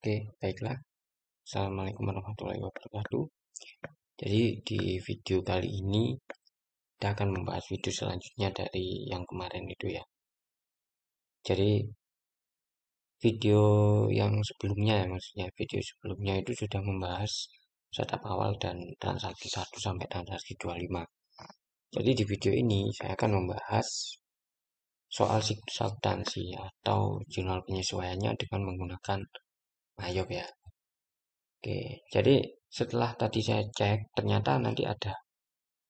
Oke, baiklah. Assalamualaikum warahmatullahi wabarakatuh. Jadi di video kali ini kita akan membahas video selanjutnya dari yang kemarin itu ya. Jadi video yang sebelumnya ya maksudnya video sebelumnya itu sudah membahas setup awal dan transaksi 1 sampai transaksi 25. Jadi di video ini saya akan membahas soal substansi atau jurnal penyesuaiannya dengan menggunakan Mayop ya. Oke, jadi setelah tadi saya cek, ternyata nanti ada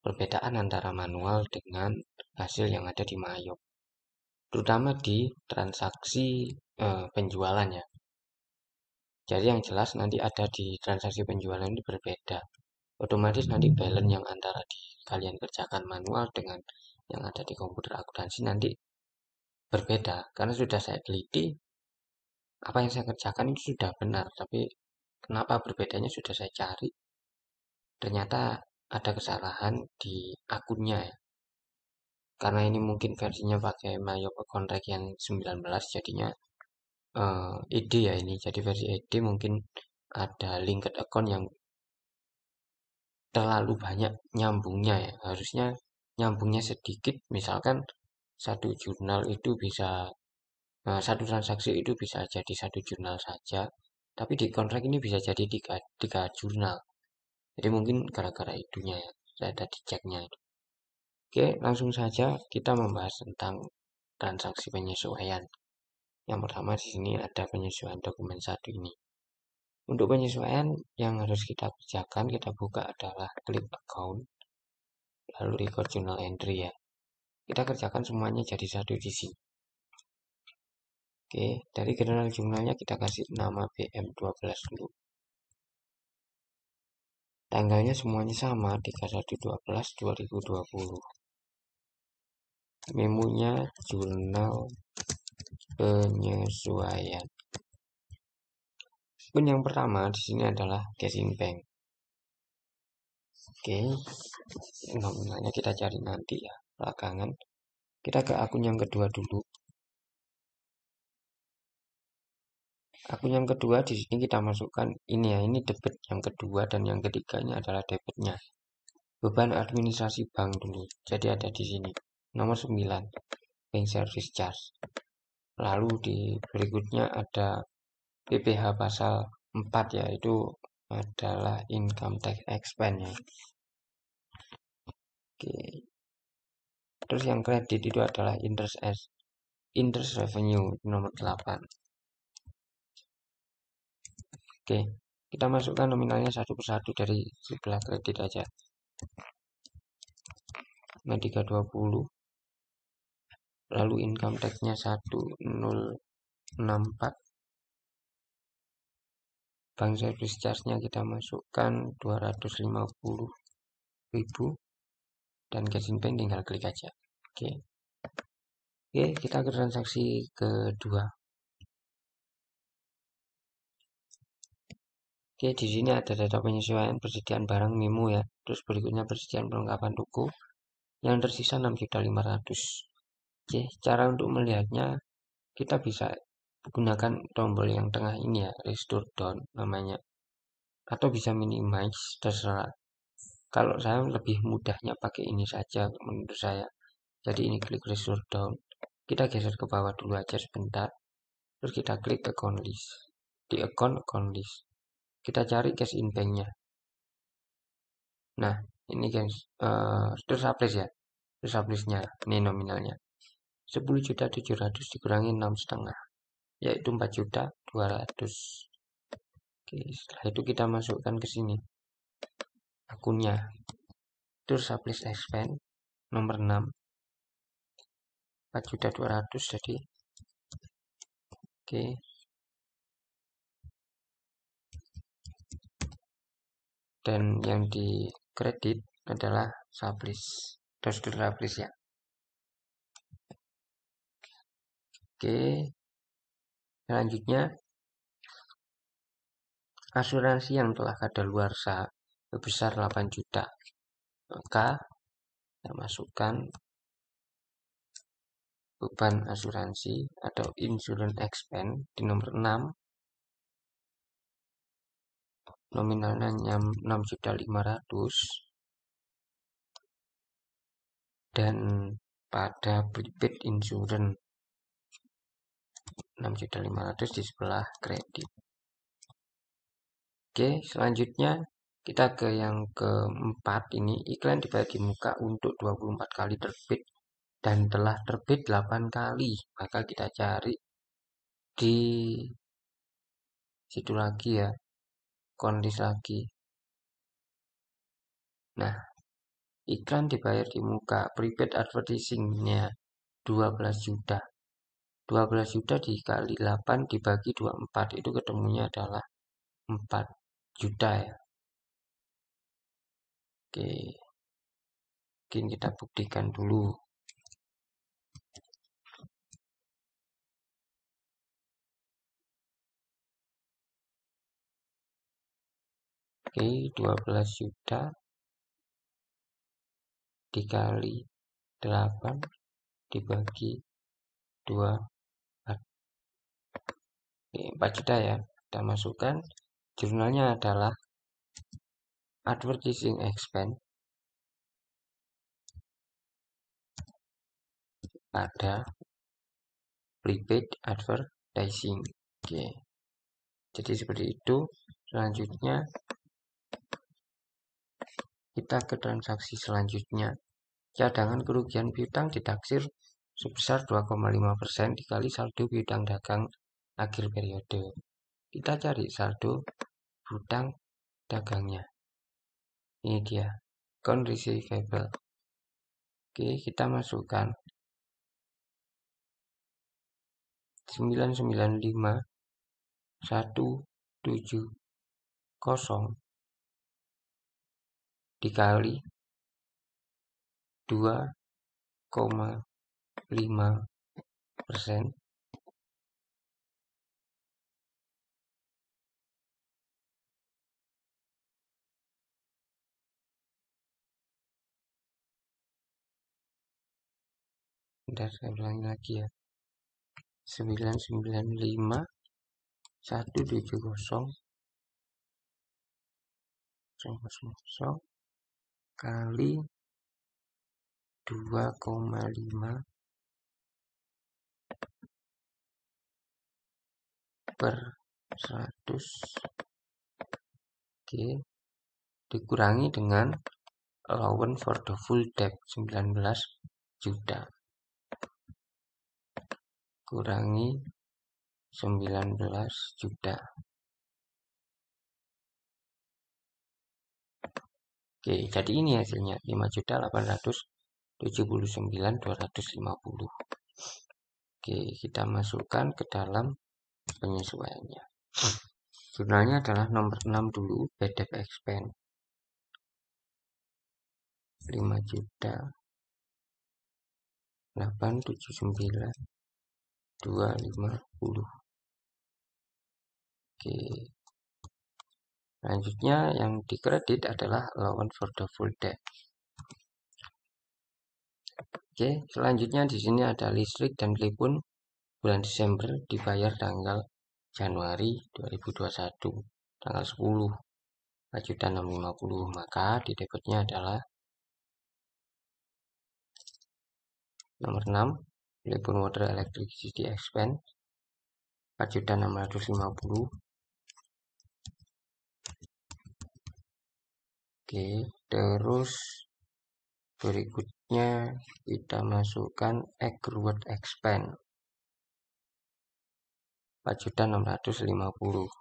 perbedaan antara manual dengan hasil yang ada di Mayop, terutama di transaksi penjualan ya. Jadi yang jelas nanti ada di transaksi penjualan ini berbeda. Otomatis nanti balance yang antara di kalian kerjakan manual dengan yang ada di komputer akuntansi nanti berbeda. Karena sudah saya teliti, apa yang saya kerjakan itu sudah benar, tapi kenapa berbedanya sudah saya cari. Ternyata ada kesalahan di akunnya ya. Karena ini mungkin versinya pakai Mayop Contract yang 19 jadinya ED ya ini. Jadi versi ED mungkin ada linked account yang terlalu banyak nyambungnya ya. Harusnya nyambungnya sedikit. Misalkan satu jurnal itu bisa satu transaksi itu bisa jadi satu jurnal saja. Tapi di kontrak ini bisa jadi tiga jurnal. Jadi mungkin gara-gara itunya ya. Saya tadi ceknya itu. Oke, langsung saja kita membahas tentang transaksi penyesuaian. Yang pertama di sini ada penyesuaian dokumen satu ini. Untuk penyesuaian yang harus kita kerjakan, kita buka adalah klik account, lalu record journal entry ya. Kita kerjakan semuanya jadi satu di sini. Oke, dari general jurnalnya kita kasih nama BM12 dulu. Tanggalnya semuanya sama, 31/12/2020. Memonya jurnal penyesuaian. Akun yang pertama di sini adalah casing bank. Oke, nominalnya kita cari nanti ya, belakangan. Kita ke akun yang kedua dulu. Akun yang kedua di sini kita masukkan ini ya, ini debit yang kedua dan yang ketiga ini adalah debitnya. Beban administrasi bank dulu. Jadi ada di sini. Nomor 9, bank service charge. Lalu di berikutnya ada PPh pasal 4 yaitu adalah income tax expense ya. Oke. Terus yang kredit itu adalah interest revenue nomor 8. Oke, kita masukkan nominalnya satu persatu dari sebelah kredit aja. Nah, 320. Lalu income tax-nya 1064. Bank service charge-nya kita masukkan 250.000 dan casing bank tinggal klik aja. Oke. Oke, kita ke transaksi kedua. Oke, di sini ada data penyesuaian persediaan barang memo ya. Terus berikutnya persediaan perlengkapan toko yang tersisa 6.500.000. Oke, cara untuk melihatnya kita bisa gunakan tombol yang tengah ini ya, restore down namanya. Atau bisa minimize, terserah. Kalau saya lebih mudahnya pakai ini saja menurut saya. Jadi ini klik restore down. Kita geser ke bawah dulu aja sebentar. Terus kita klik account list. Di account list. Kita cari cash in bank-nya. Nah, ini guys, terus sublease ya. Terus sublease-nya, ini nominalnya. 10.700.000 dikurangi 6,5, yaitu 4.200.000. Oke, setelah itu kita masukkan ke sini akunnya. Terus sublease expense nomor 6, 4.200.000 jadi. Oke. Dan yang di kredit adalah sublease. Terus sublease ya. Oke. Selanjutnya asuransi yang telah kadaluarsa sebesar 8 juta. Maka kita masukkan beban asuransi atau insurance expense di nomor 6 nominalnya 6.500.000 dan pada prepaid insurance 6.500.000 di sebelah kredit. Oke, selanjutnya kita ke yang keempat, ini iklan dibayar di muka untuk 24 kali terbit dan telah terbit 8 kali. Maka kita cari di situ lagi ya, kondisi lagi. Nah, iklan dibayar di muka, prepaid advertising-nya 12 juta. 12 juta dikali 8 dibagi 24, itu ketemunya adalah 4 juta ya. Oke, mungkin kita buktikan dulu. Oke, 12 juta dikali 8 dibagi 2. Oke, 4 juta ya. Kita masukkan. Jurnalnya adalah advertising expense pada prepaid advertising. Oke. Jadi seperti itu. Selanjutnya kita ke transaksi selanjutnya. Cadangan kerugian piutang ditaksir sebesar 2,5% dikali saldo piutang dagang akhir periode. Kita cari saldo piutang dagangnya. Ini dia, account receivable. Oke, kita masukkan 995.170 dikali 2,5% Bentar, saya ulangi lagi ya. 995.170 kali 2,5 per 100. Oke, dikurangi dengan allowance for the full debt 19 juta. Kurangi 19 juta. Oke, jadi ini hasilnya 5.879.250. Oke, kita masukkan ke dalam penyesuaiannya. Jurnalnya adalah nomor 6 dulu, bad debt expense 5.879.250. Oke. Selanjutnya yang dikredit adalah allowance for the full debt. Oke, selanjutnya di sini ada listrik dan telepon bulan Desember dibayar tanggal Januari 2021 tanggal 10 4.650. Maka di debitnya adalah nomor 6 telepon water electricity expense 4.650. Oke, terus berikutnya kita masukkan accrued expense 4.650.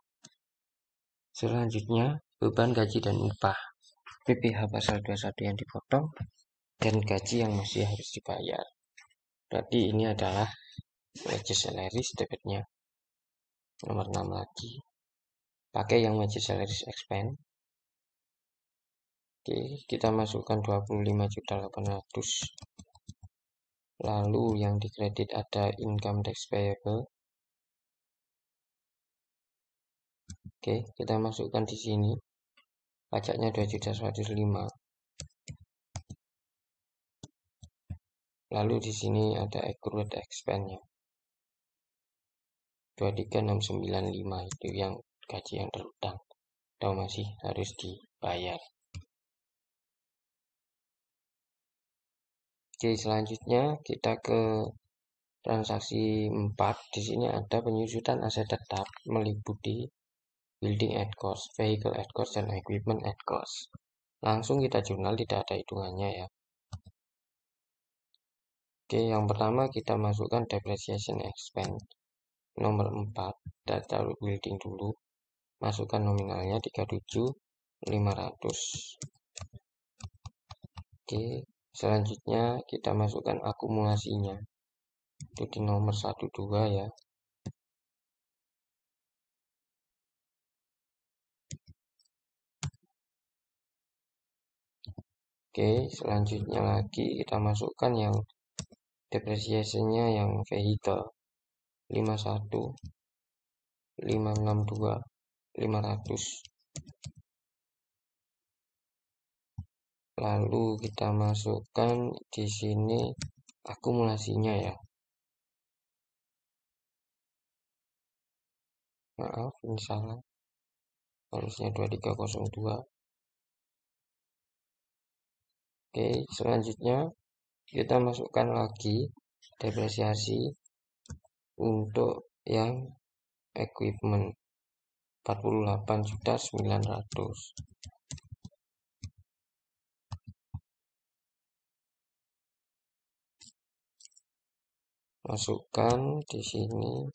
Selanjutnya beban gaji dan upah PPh pasal 21 yang dipotong dan gaji yang masih harus dibayar. Berarti ini adalah wages salaries debitnya nomor 6 lagi. Pakai yang wages salaries expense. Oke, kita masukkan 25.800. Lalu yang dikredit ada income tax payable. Oke, kita masukkan di sini. Pajaknya 2.105. Lalu di sini ada accrued expense-nya. 23.695 itu yang gaji yang terutang. atau masih harus dibayar. Oke, selanjutnya kita ke transaksi 4. Di sini ada penyusutan aset tetap meliputi building at cost, vehicle at cost, dan equipment at cost. Langsung kita jurnal, tidak ada hitungannya ya. Oke, yang pertama kita masukkan depreciation expense nomor 4, data building dulu. Masukkan nominalnya 37.500. Oke, selanjutnya kita masukkan akumulasinya. Itu di nomor 12 ya. Oke, selanjutnya lagi kita masukkan yang depreciation-nya yang vehicle 51, 562, 500. Lalu kita masukkan di sini akumulasinya ya. Maaf, ini salah. Harusnya 2302. Oke, selanjutnya kita masukkan lagi depresiasi untuk yang equipment 48.900. Masukkan di sini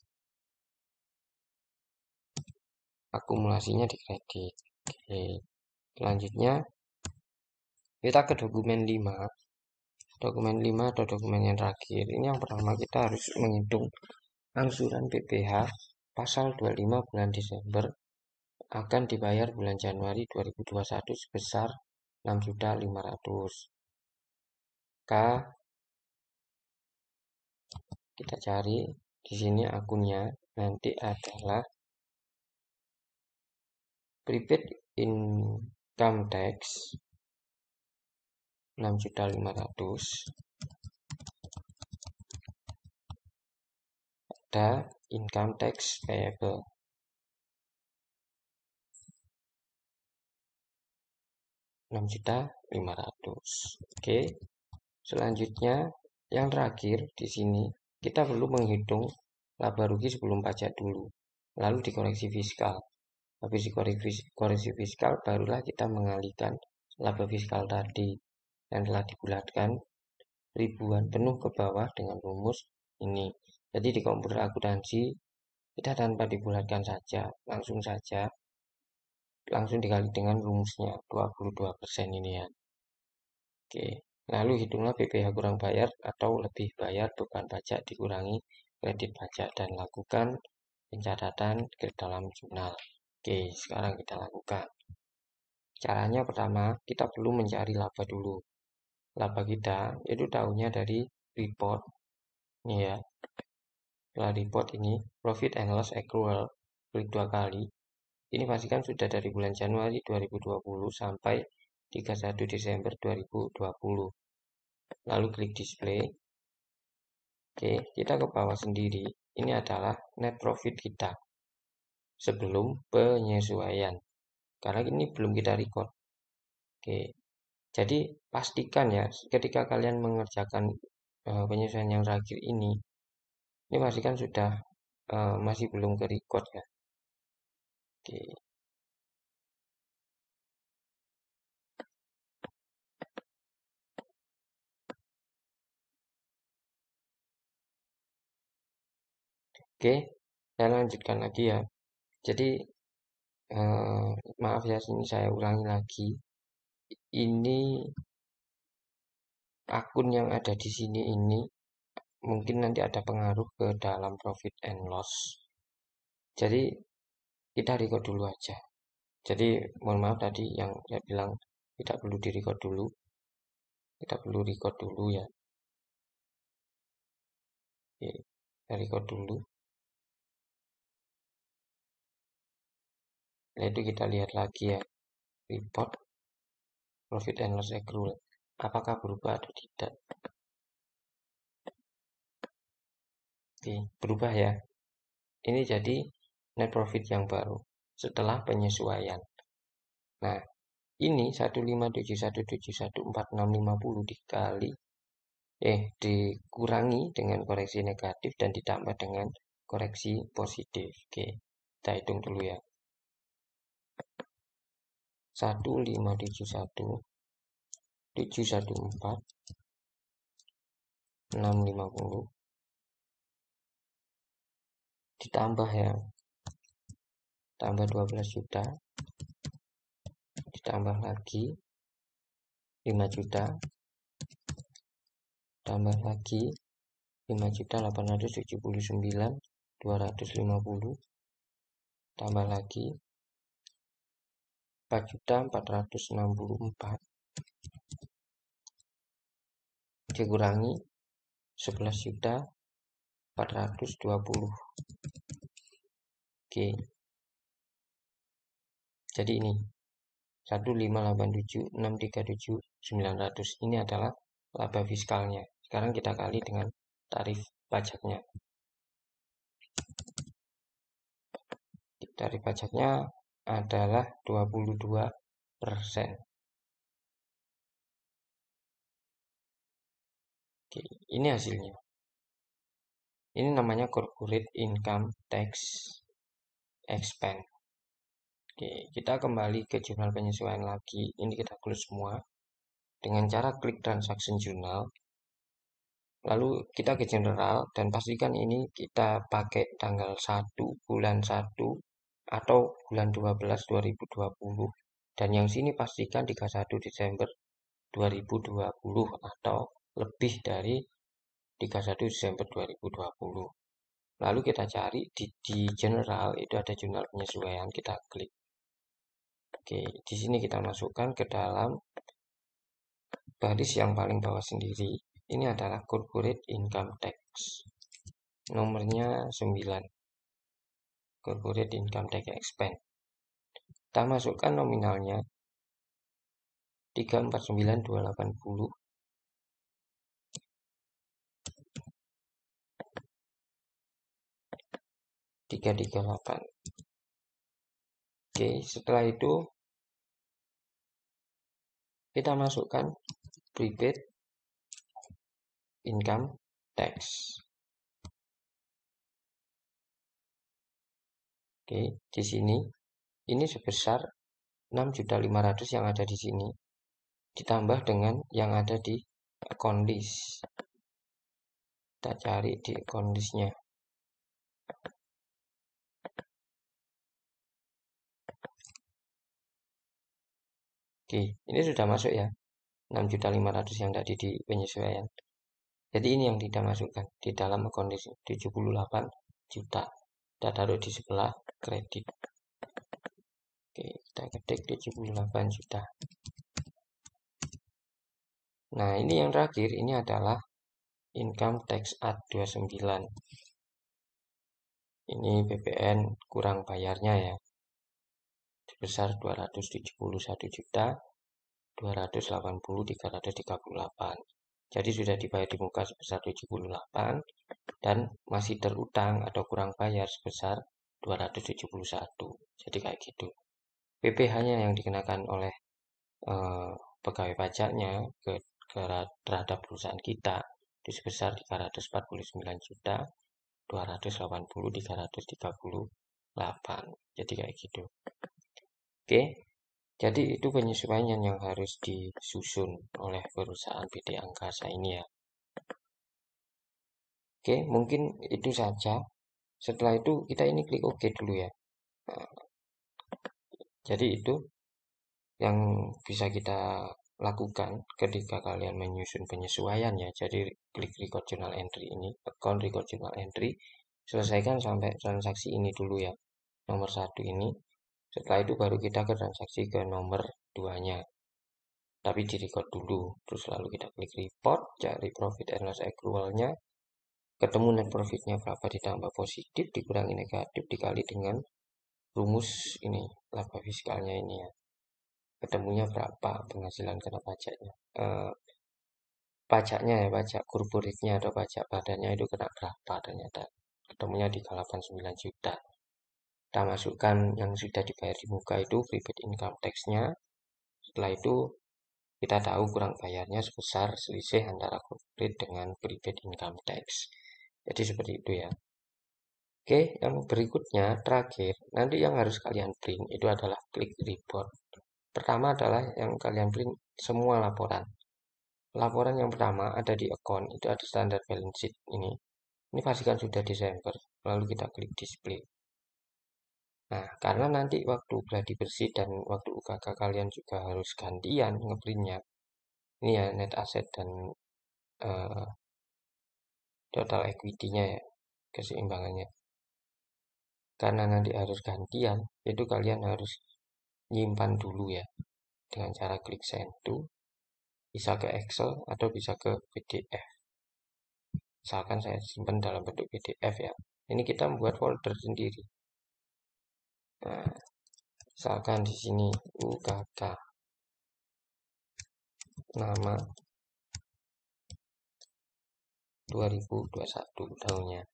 akumulasinya di kredit. Oke. Selanjutnya kita ke dokumen 5. Dokumen 5 atau dokumen yang terakhir. Ini yang pertama kita harus menghitung angsuran PPh pasal 25 bulan Desember akan dibayar bulan Januari 2021 sebesar 6.500.000. K kita cari di sini akunnya nanti adalah prepaid income tax 6.500.000. Ada income tax payable 6.500.000. Oke. Selanjutnya yang terakhir di sini kita perlu menghitung laba rugi sebelum pajak dulu. Lalu dikoreksi fiskal. Habis dikoreksi fiskal barulah kita mengalihkan laba fiskal tadi yang telah dibulatkan ribuan penuh ke bawah dengan rumus ini. Jadi di komputer akuntansi kita tanpa dibulatkan saja, langsung dikali dengan rumusnya 22% ini ya. Oke, lalu hitunglah PPh kurang bayar atau lebih bayar beban pajak dikurangi kredit pajak dan lakukan pencatatan ke dalam jurnal. Oke, sekarang kita lakukan. Caranya pertama, kita perlu mencari laba dulu. Laba kita itu tahunya dari report. Ini ya. Setelah report ini, profit and loss accrual, klik 2 kali. Ini pastikan sudah dari bulan Januari 2020 sampai 31 Desember 2020. Lalu klik display. Oke, kita ke bawah sendiri. Ini adalah net profit kita sebelum penyesuaian. Karena ini belum kita record. Oke, jadi pastikan ya ketika kalian mengerjakan penyesuaian yang terakhir ini pastikan sudah masih belum ke record ya. Oke. Oke, saya lanjutkan lagi ya. Jadi maaf ya, sini saya ulangi lagi. Ini akun yang ada di sini ini mungkin nanti ada pengaruh ke dalam profit and loss. Jadi kita record dulu aja. Jadi mohon maaf tadi yang saya bilang tidak perlu di record dulu. Kita perlu record dulu ya. Oke, kita record dulu. Nah itu kita lihat lagi ya. Report profit and loss accrual. Apakah berubah atau tidak? Oke, berubah ya. Ini jadi net profit yang baru setelah penyesuaian. Nah, ini 157171460 dikurangi dengan koreksi negatif dan ditambah dengan koreksi positif. Oke, kita hitung dulu ya. 1571714 650 ditambah ya, tambah 12 juta, ditambah lagi 5 juta, tambah lagi 5.879.250, tambah lagi 4.464, dikurangi 11.420. Oke, jadi ini 1.587.637.900 ini adalah laba fiskalnya. Sekarang kita kali dengan tarif pajaknya. Tarif pajaknya adalah 22%. Oke, ini hasilnya. Ini namanya corporate income tax expense. Oke, kita kembali ke jurnal penyesuaian lagi. Ini kita close semua dengan cara klik transaction journal. Lalu kita ke general dan pastikan ini kita pakai tanggal 1 bulan 1 atau bulan 12 2020. Dan yang sini pastikan 31 Desember 2020 atau lebih dari 31 Desember 2020. Lalu kita cari di general itu ada jurnal penyesuaian, kita klik. Oke, di sini kita masukkan ke dalam baris yang paling bawah sendiri. Ini adalah corporate income tax. Nomornya 9. Corporate income tax expense. Kita masukkan nominalnya 349.280. 338. Oke, setelah itu kita masukkan prepaid income tax. Oke, di sini ini sebesar 6.500.000 yang ada di sini ditambah dengan yang ada di account list. Kita cari di account listnya. Oke, ini sudah masuk ya. 6.500.000 yang tadi di penyesuaian. Jadi ini yang tidak masukkan di dalam account list 78 juta. Kita taruh di sebelah kredit. Oke, kita ketik 78 juta. Nah, ini yang terakhir, ini adalah income tax ad 29. Ini BPN kurang bayarnya ya. Sebesar 271 juta 280.338. Jadi sudah dibayar di muka sebesar 78 dan masih terutang atau kurang bayar sebesar 271. Jadi kayak gitu. PPh-nya yang dikenakan oleh pegawai pajaknya terhadap perusahaan kita itu sebesar 349 juta 280.338. Jadi kayak gitu. Oke, jadi itu penyesuaian yang harus disusun oleh perusahaan PT Angkasa ini ya. Oke, mungkin itu saja. Setelah itu kita ini klik OK dulu ya. Nah, jadi itu yang bisa kita lakukan ketika kalian menyusun penyesuaian ya. Jadi klik record journal entry ini, account record journal entry, selesaikan sampai transaksi ini dulu ya, nomor 1 ini. Setelah itu baru kita ke transaksi ke nomor 2-nya. Tapi di record dulu, terus lalu kita klik report, cari profit and loss accrual-nya, ketemu net profitnya berapa ditambah positif, dikurangi negatif, dikali dengan rumus ini, laba fiskalnya ini ya. Ketemunya berapa penghasilan kena pajaknya. Pajaknya ya, pajak corporate-nya atau pajak badannya itu kena berapa ternyata. Ketemunya di 89 juta. Kita masukkan yang sudah dibayar di muka itu prepaid income tax-nya. Setelah itu kita tahu kurang bayarnya sebesar selisih antara corporate dengan prepaid income tax. Jadi seperti itu ya. Oke, yang berikutnya terakhir, nanti yang harus kalian print itu adalah klik report. Pertama adalah yang kalian print semua laporan. Laporan yang pertama ada di account, itu ada standar balance sheet ini. Ini pastikan sudah Desember, lalu kita klik display. Nah, karena nanti waktu gladi bersih dan waktu UKK kalian juga harus gantian ngeprintnya. Ini ya net asset dan eh, total equity-nya ya, keseimbangannya. Karena nanti harus gantian, itu kalian harus nyimpan dulu ya dengan cara klik send to, bisa ke Excel atau bisa ke PDF. Misalkan saya simpan dalam bentuk PDF ya. Ini kita membuat folder sendiri. Nah, misalkan di sini UKK nama 2021 tahunnya.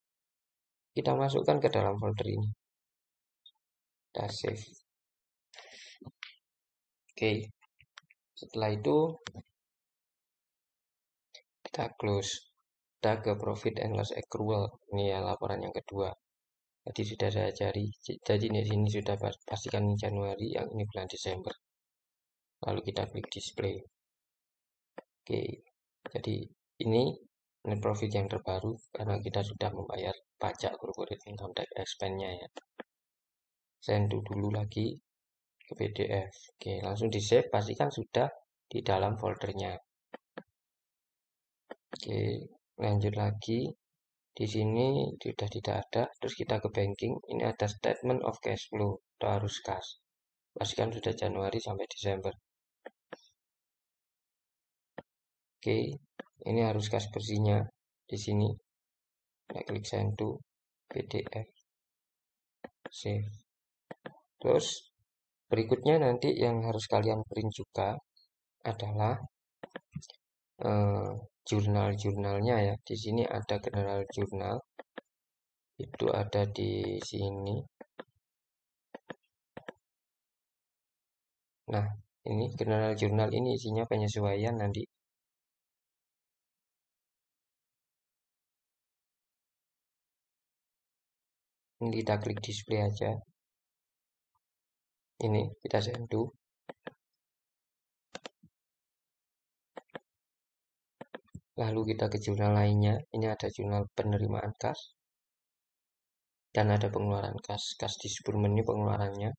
Kita masukkan ke dalam folder ini. Kita save. Oke. Setelah itu kita close. Kita ke profit and loss accrual. Ini ya laporan yang kedua. Tadi sudah saya cari. Jadi di sini sudah pastikan ini Januari, yang ini bulan Desember. Lalu kita klik display. Oke. Jadi ini net profit yang terbaru karena kita sudah membayar pajak corporate income tax expense-nya ya. Send to dulu lagi ke PDF. Oke, langsung di save, pastikan sudah di dalam foldernya. Oke, lanjut lagi. Di sini sudah tidak ada, terus kita ke banking. Ini ada statement of cash flow, itu harus kas. Pastikan sudah Januari sampai Desember. Oke, ini harus kas bersihnya di sini. Kita klik send to PDF, save. Terus berikutnya nanti yang harus kalian print juga adalah jurnal-jurnalnya ya. Di sini ada general jurnal, itu ada di sini. Nah, ini general jurnal ini isinya penyesuaian nanti. Ini kita klik display aja. Ini kita send to. Lalu kita ke jurnal lainnya. Ini ada jurnal penerimaan kas. Dan ada pengeluaran kas. Kas disbursement ini pengeluarannya.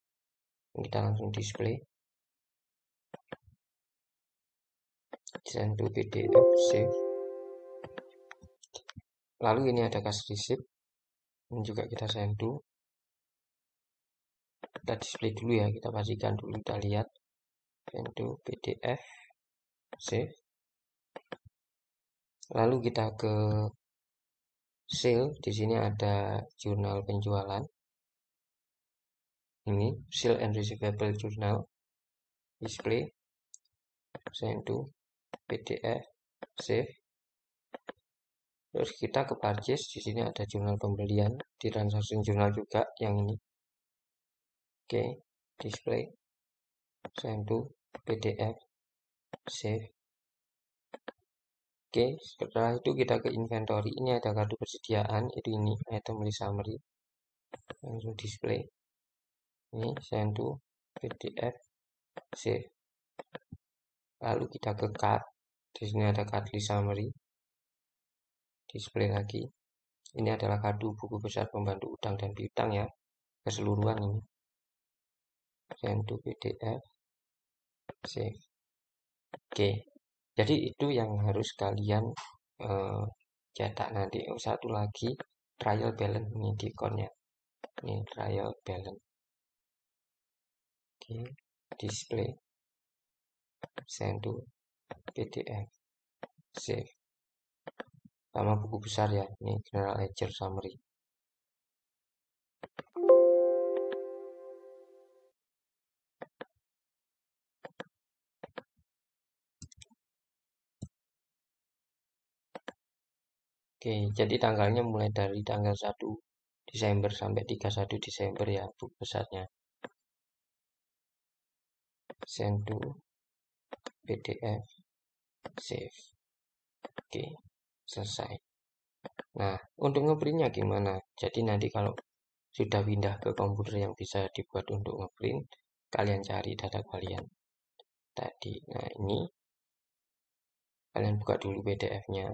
Kita langsung display. Send to PDF, save. Lalu ini ada kas receipt. Ini juga kita send to. Kita display dulu ya. Kita pastikan dulu, kita lihat. Send to PDF, save. Lalu kita ke sale. Di sini ada jurnal penjualan. Ini sale and receivable journal. Display, send to PDF, save. Terus kita ke purchase. Di sini ada jurnal pembelian, di transaction jurnal juga yang ini. Oke, display, send to PDF, save. Oke, setelah itu kita ke inventory. Ini ada kartu persediaan, itu ini item list summary. Langsung display. Ini send to PDF, save. Lalu kita ke card. Di sini ada card list summary. Display lagi. Ini adalah kado buku besar pembantu utang dan piutang ya, keseluruhan ini. Send to PDF, save. Oke, jadi itu yang harus kalian cetak nanti. Satu lagi trial balance ini di account-nya. Ini trial balance. Oke, display, send to PDF, save. Sama buku besar ya, ini general ledger summary. Oke, jadi tanggalnya mulai dari tanggal 1 Desember sampai 31 Desember ya book besarnya. Send to PDF, save. Oke, selesai. Nah, untuk ngeprintnya gimana? Jadi nanti kalau sudah pindah ke komputer yang bisa dibuat untuk ngeprint, kalian cari data kalian tadi. Nah, ini kalian buka dulu PDF-nya.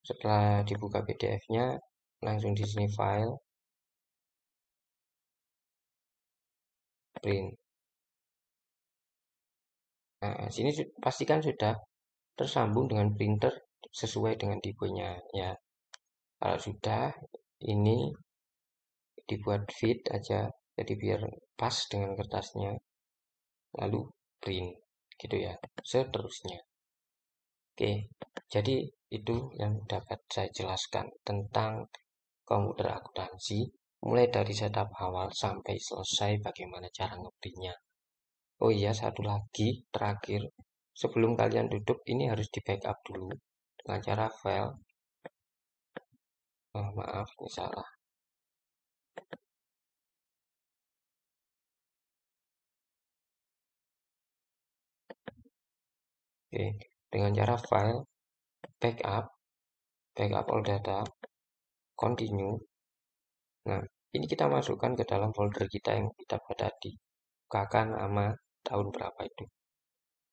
Setelah dibuka PDF-nya, langsung di sini file, print. Nah, sini pastikan sudah tersambung dengan printer sesuai dengan tipenya ya. Kalau sudah, ini dibuat fit aja, jadi biar pas dengan kertasnya. Lalu print, gitu ya. Seterusnya. Oke, jadi itu yang dapat saya jelaskan tentang komputer akuntansi, mulai dari setup awal sampai selesai bagaimana cara ngeprintnya. Oh iya, satu lagi terakhir, sebelum kalian tutup ini harus di backup dulu dengan cara file. Maaf, ini salah. Oke, dengan cara file, backup, backup all data, continue. Nah, ini kita masukkan ke dalam folder kita yang kita buat tadi. Bukakan nama tahun berapa itu.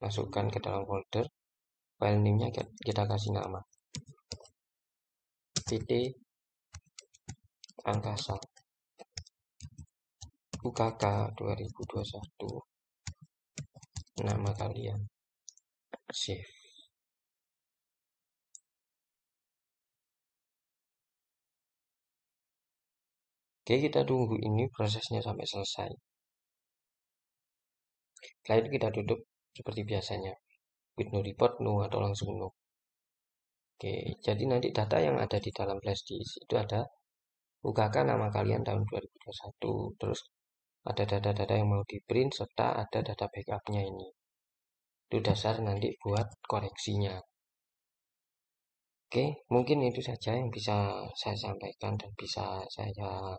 Masukkan ke dalam folder, file name-nya kita kasih nama. PT Angkasa UKK 2021, nama kalian, save. Oke, kita tunggu ini prosesnya sampai selesai. Setelah itu kita tutup seperti biasanya, with no report, no, atau langsung no. Oke, jadi nanti data yang ada di dalam flash disk itu ada UKK nama kalian tahun 2021, terus ada data-data yang mau di print serta ada data backupnya ini. Itu dasar nanti buat koreksinya. Oke, mungkin itu saja yang bisa saya sampaikan dan bisa saya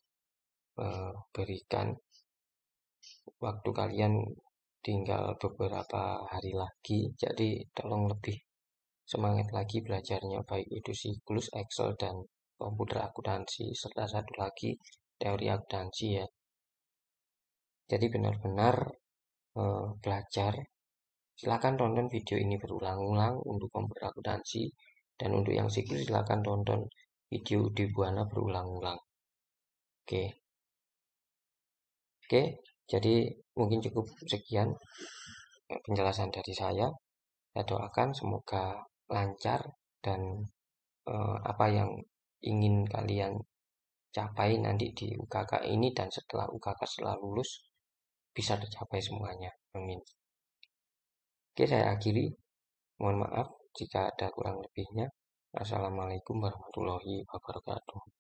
berikan. Waktu kalian tinggal beberapa hari lagi, jadi tolong lebih semangat lagi belajarnya, baik itu siklus, Excel, dan komputer akuntansi, serta satu lagi teori akuntansi ya. Jadi benar-benar belajar. Silakan tonton video ini berulang-ulang untuk komputer akuntansi, dan untuk yang siklus silakan tonton video di Buana berulang-ulang. Oke. Oke, jadi mungkin cukup sekian penjelasan dari saya. Saya doakan semoga lancar dan apa yang ingin kalian capai nanti di UKK ini dan setelah UKK setelah lulus bisa tercapai semuanya. Amin. Oke, saya akhiri. Mohon maaf jika ada kurang lebihnya. Assalamualaikum warahmatullahi wabarakatuh.